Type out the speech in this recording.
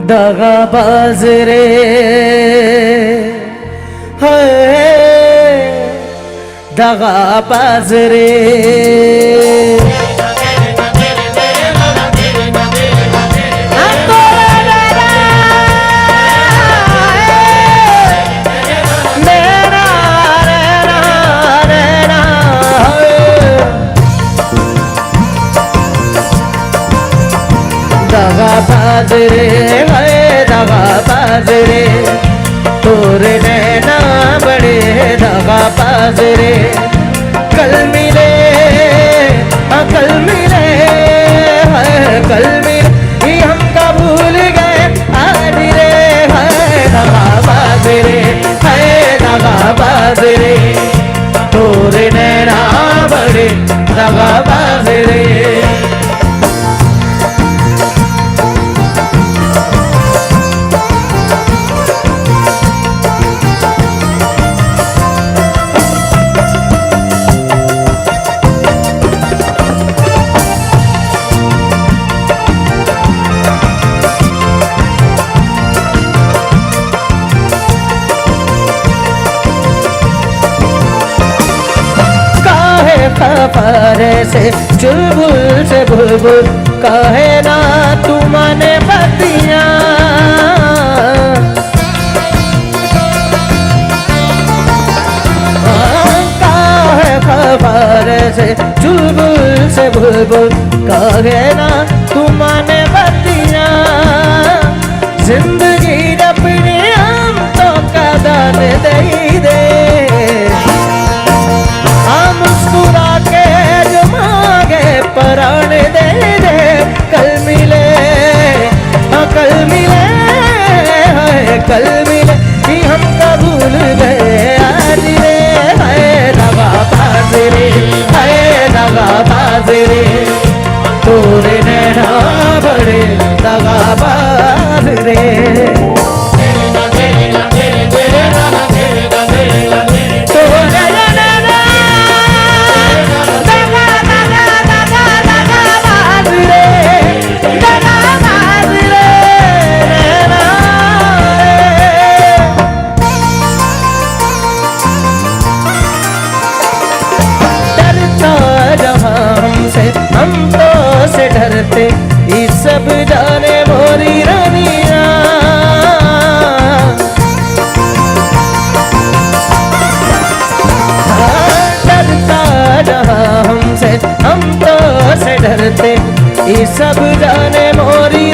दगाबाज रे है दगाबाज रे दगाबाज रे है दगाबाज रे तोरे नैना बड़े दगाबाज रे कल मिले है कल मिले हमका भूल गए आज रे है दगाबाज रे है दगाबाज रे तोरे नैना बड़े दगाबाज रे खफारे से चुलबुल से बुलबुल कहे ना तू माने बतिया काहे खफारे से चुलबुल से बुलबुल कहे ना तू माने बतिया जिंदगी अपनी हम तो कदर दे दे मुस्कुरा के जो मांगे प्राण दे दे कल मिले कल मिले कि हम भूल गए आज रे है दगाबाज रे है दगाबाज रे तोरे नैना बड़े दगाबाज रे हम तो से डरते ये सब जाने मोरी रानिया डरता जहाँ हमसे हम तो से डरते ये सब जाने मोरी